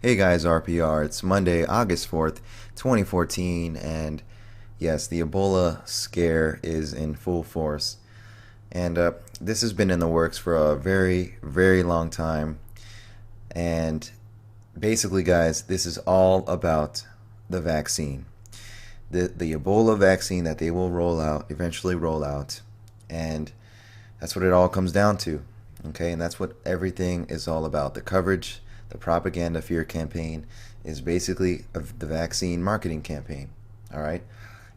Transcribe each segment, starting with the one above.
Hey guys, RPR. It's Monday, August 4th, 2014, and yes, the Ebola scare is in full force. And this has been in the works for a very, very long time. And basically, guys, this is all about the vaccine. The Ebola vaccine that they will eventually roll out. And that's what it all comes down to. Okay, and that's what everything is all about. The coverage, the propaganda fear campaign is basically the vaccine marketing campaign. All right.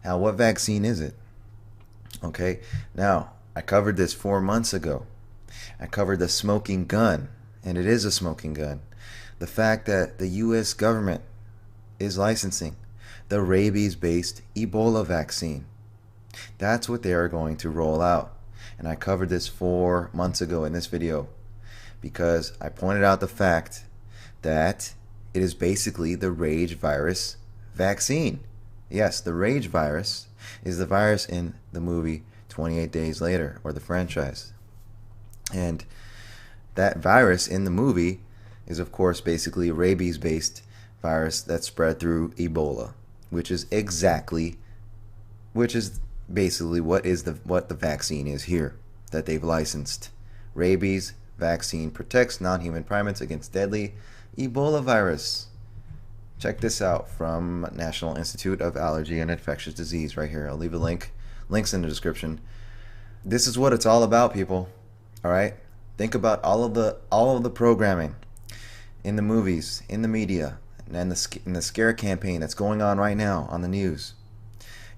Now, what vaccine is it? Okay. Now, I covered this 4 months ago. I covered the smoking gun, and it is a smoking gun. The fact that the U.S. government is licensing the rabies-based Ebola vaccine. That's what they are going to roll out. And I covered this 4 months ago in this video because I pointed out the fact that it is basically the rage virus vaccine. Yes, the rage virus is the virus in the movie 28 Days Later, or the franchise. And that virus in the movie is, of course, basically a rabies-based virus that spread through Ebola, which is basically what the vaccine is here that they've licensed. Rabies vaccine protects non-human primates against deadly Ebola virus. Check this out from National Institute of Allergy and Infectious Disease right here. I'll leave a links in the description. This is what it's all about, people. All right? Think about all of the programming in the movies, in the media, and in the scare campaign that's going on right now on the news.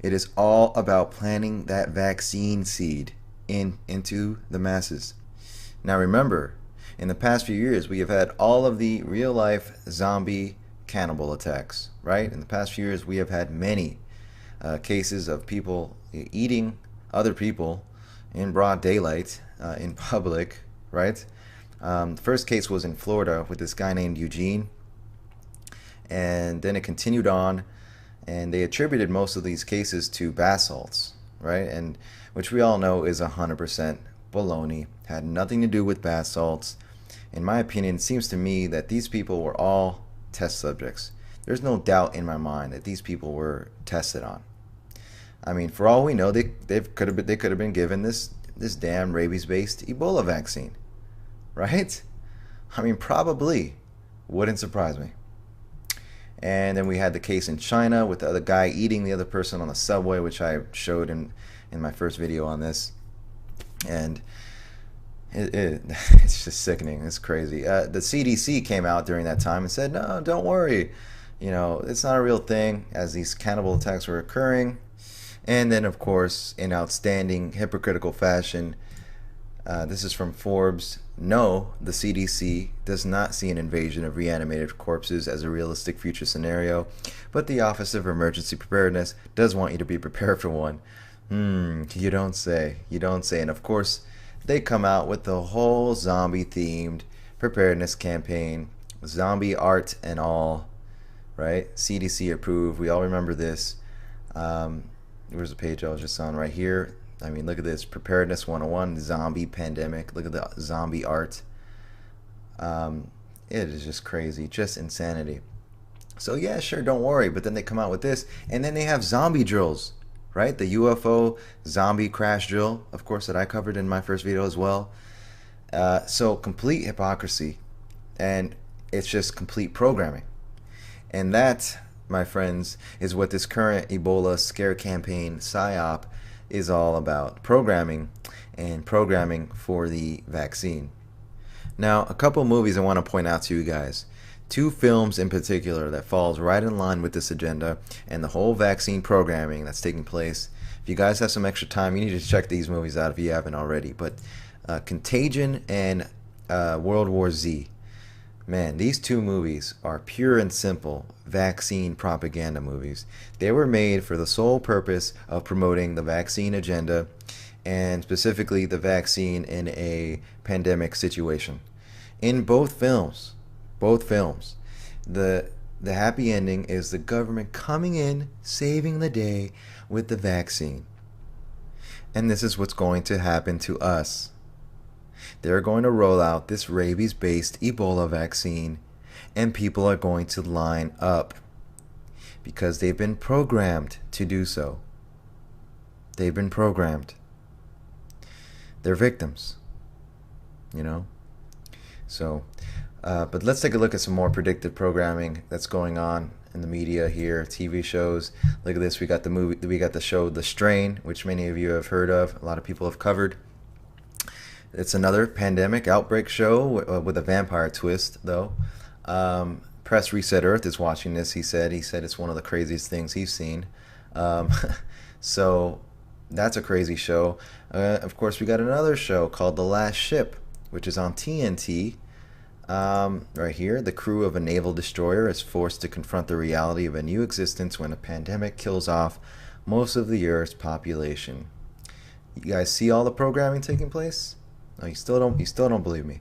It is all about planting that vaccine seed into the masses. Now remember, in the past few years, we have had all of the real-life zombie cannibal attacks, right? In the past few years, we have had many cases of people eating other people in broad daylight, in public, right? The first case was in Florida with this guy named Eugene, and then it continued on. And they attributed most of these cases to bath salts, right? And which we all know is 100% baloney. Had nothing to do with bath salts. In my opinion, it seems to me that these people were all test subjects. There's no doubt in my mind that these people were tested on. I mean, for all we know, they could have been given this damn rabies-based Ebola vaccine, right? I mean, probably. Wouldn't surprise me. And then we had the case in China with the other guy eating the other person on the subway, which I showed in my first video on this. And it's just sickening. It's crazy. The CDC came out during that time and said, no, don't worry. You know, it's not a real thing, as these cannibal attacks were occurring. And then, of course, in outstanding hypocritical fashion, this is from Forbes. No, the CDC does not see an invasion of reanimated corpses as a realistic future scenario, but the Office of Emergency Preparedness does want you to be prepared for one. You don't say. You don't say. And of course, they come out with the whole zombie-themed preparedness campaign, zombie art and all, right? CDC approved. We all remember this. Where's the page I was just on right here? I mean, look at this. Preparedness 101, zombie pandemic. Look at the zombie art. It is just crazy. Just insanity. So, yeah, sure, don't worry. But then they come out with this. And then they have zombie drills, right? The UFO zombie crash drill, of course, that I covered in my first video as well. So, complete hypocrisy. And it's just complete programming. And that, my friends, is what this current Ebola scare campaign, PSYOP, is all about. Programming, and programming for the vaccine. Now, a couple movies I want to point out to you guys. Two films in particular that falls right in line with this agenda and the whole vaccine programming that's taking place. If you guys have some extra time, you need to check these movies out if you haven't already. But Contagion and World War Z. Man, these two movies are pure and simple vaccine propaganda movies. They were made for the sole purpose of promoting the vaccine agenda, and specifically the vaccine in a pandemic situation. In both films, the happy ending is the government coming in, saving the day with the vaccine. And this is what's going to happen to us. They're going to roll out this rabies-based Ebola vaccine, and people are going to line up because they've been programmed to do so. They've been programmed. They're victims, you know? So, but let's take a look at some more predictive programming that's going on in the media here, TV shows. Look at this. We got the show The Strain, which many of you have heard of. A lot of people have covered. It's another pandemic outbreak show with a vampire twist, though. Press Reset Earth is watching this. He said it's one of the craziest things he's seen. So that's a crazy show. Of course, we got another show called The Last Ship, which is on TNT. Right here, the crew of a naval destroyer is forced to confront the reality of a new existence when a pandemic kills off most of the Earth's population. You guys see all the programming taking place? No, you still don't believe me.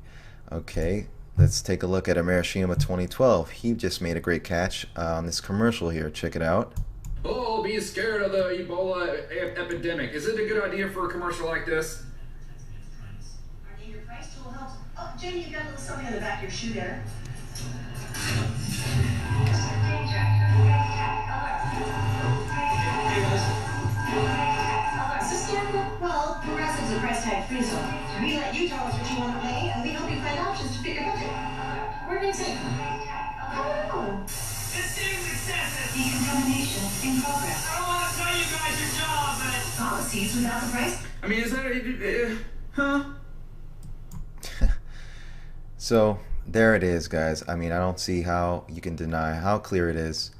Okay, let's take a look at Amerishima 2012. He just made a great catch on this commercial here. Check it out. Oh, being scared of the Ebola epidemic. Is it a good idea for a commercial like this? Our neighbor price tool helps. Oh, Jamie, you got a little something in the back of your shoe there. Danger. Alert. Is this normal? Well, Progressive's a price tag free zone. We let you tell us what you want to pay, and we help you find options to fit your budget. Where do you think? Oh. This seems excessive. Decontamination in progress. I don't want to tell you guys your job, but... Policies without the price. I mean, is that huh? So there it is, guys. I mean, I don't see how you can deny how clear it is.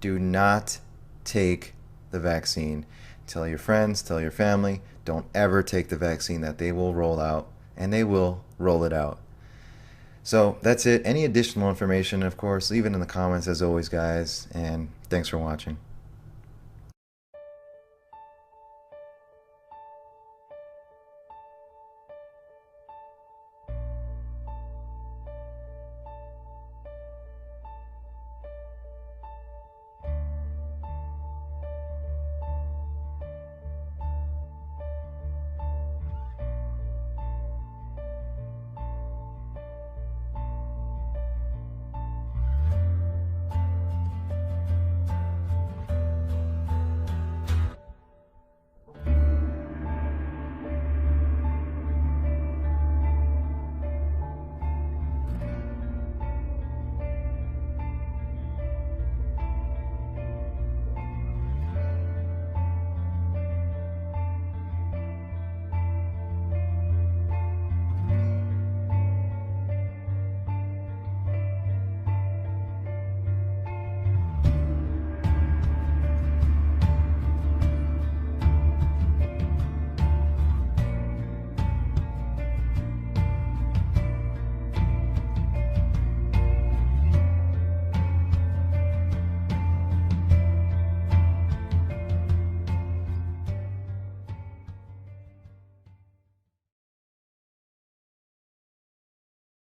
Do not take the vaccine. Tell your friends, tell your family, don't ever take the vaccine that they will roll out, and they will roll it out. So that's it. Any additional information, of course, leave it in the comments as always, guys, and thanks for watching.